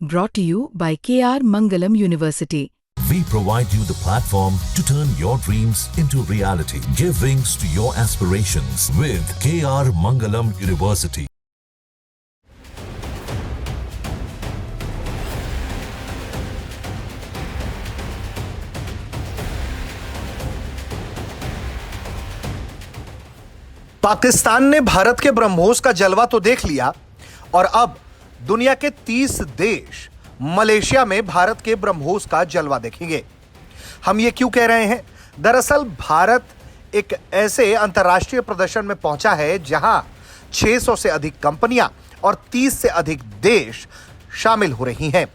Brought to you by KR Mangalam University. We provide you the platform to turn your dreams into reality. Give wings to your aspirations with KR Mangalam University. Pakistan ने भारत के ब्रह्मोस का जलवा तो देख लिया और अब दुनिया के 30 देश मलेशिया में भारत के ब्रह्मोस का जलवा देखेंगे। हम ये क्यों कह रहे हैं? दरअसल भारत एक ऐसे अंतर्राष्ट्रीय प्रदर्शन में पहुंचा है जहां 600 से अधिक कंपनियां और 30 से अधिक देश शामिल हो रही हैं।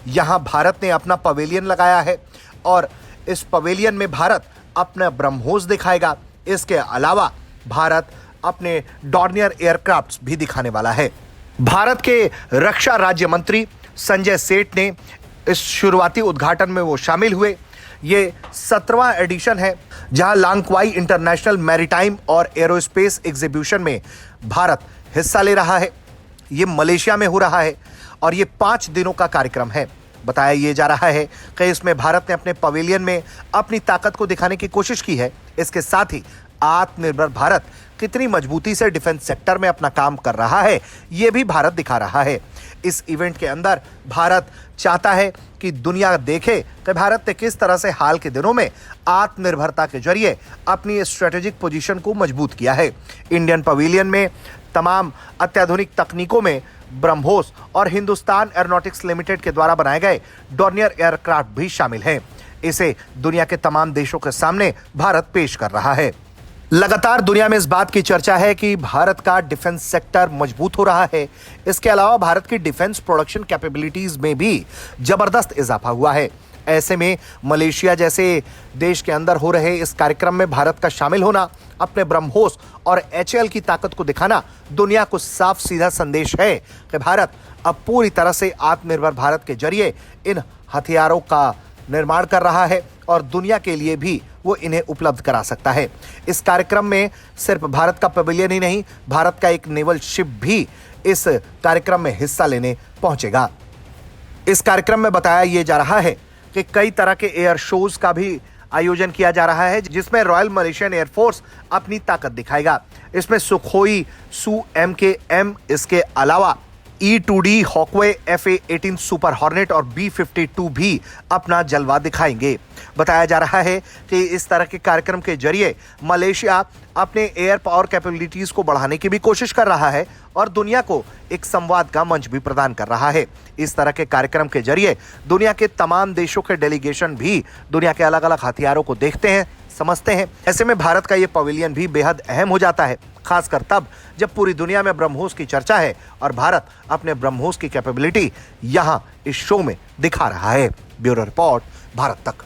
यहां भारत ने अपना पवेलियन लगाया है और इस पवेलियन में भारत अपना ब्रह्मोस दिखाएगा। इसके अलावा भारत अपने डॉर्नियर एयरक्राफ्ट्स भी दिखाने वाला है। भारत के रक्षा राज्य मंत्री संजय सेठ ने इस शुरुआती उद्घाटन में वो शामिल हुए। ये 17वां एडिशन है जहां लांगक्वाई इंटरनेशनल मैरीटाइम और एरोस्पेस एग्जीबिशन में भारत हिस्सा ले रहा है। ये मलेशिया में हो रहा है और ये 5 दिनों का कार्यक्रम है। बताया ये जा रहा है कि इसमें भारत ने अपने पवेलियन में अपनी ताकत को दिखाने की कोशिश की है। इसके साथ ही आत्मनिर्भर भारत कितनी मजबूती से डिफेंस सेक्टर में अपना काम कर रहा है, यह भी भारत दिखा रहा है। इस इवेंट के अंदर भारत चाहता है कि दुनिया देखे कि भारत ने किस तरह से हाल के दिनों में आत्मनिर्भरता के जरिए अपनी स्ट्रेटेजिक पोजीशन को मजबूत किया है। इंडियन पवेलियन में तमाम अत्याधुनिक तकनीकों में ब्रह्मोस और हिंदुस्तान एरोनॉटिक्स लिमिटेड के द्वारा बनाए गए डॉर्नियर एयरक्राफ्ट भी शामिल हैं। इसे दुनिया के तमाम देशों के सामने भारत पेश कर रहा है। लगातार दुनिया में इस बात की चर्चा है कि भारत का डिफेंस सेक्टर मजबूत हो रहा है। इसके अलावा भारत की डिफेंस प्रोडक्शन कैपेबिलिटीज में भी जबरदस्त इजाफा हुआ है। ऐसे में मलेशिया जैसे देश के अंदर हो रहे इस कार्यक्रम में भारत का शामिल होना, अपने ब्रह्मोस और HAL की ताकत को दिखाना दुनिया को साफ सीधा संदेश है कि भारत अब पूरी तरह से आत्मनिर्भर भारत के जरिए इन हथियारों का निर्माण कर रहा है और दुनिया के लिए भी वो इन्हें उपलब्ध करा सकता है। इस कार्यक्रम में सिर्फ भारत का पवेलियन ही नहीं, भारत का एक नेवल शिप भी इस कार्यक्रम में हिस्सा लेने पहुंचेगा। इस कार्यक्रम में बताया ये जा रहा है कि कई तरह के एयर शोज का भी आयोजन किया जा रहा है जिसमें रॉयल मलेशियन एयरफोर्स अपनी ताकत दिखाएगा। इसमें सुखोई Su-MKM, इसके अलावा E-2D हॉकवे FA-18 सुपर हॉर्नेट और B-52 भी अपना जलवा दिखाएंगे। बताया जा रहा है कि इस तरह के कार्यक्रम के जरिए मलेशिया अपने एयर पावर कैपेबिलिटीज को बढ़ाने की भी कोशिश कर रहा है और दुनिया को एक संवाद का मंच भी प्रदान कर रहा है। इस तरह के कार्यक्रम के जरिए दुनिया के तमाम देशों के डेलीगेशन भी दुनिया के अलग अलग हथियारों को देखते हैं, समझते हैं। ऐसे में भारत का ये पवेलियन भी बेहद अहम हो जाता है, खासकर तब जब पूरी दुनिया में ब्रह्मोस की चर्चा है और भारत अपने ब्रह्मोस की कैपेबिलिटी यहां इस शो में दिखा रहा है। ब्यूरो रिपोर्ट, भारत तक।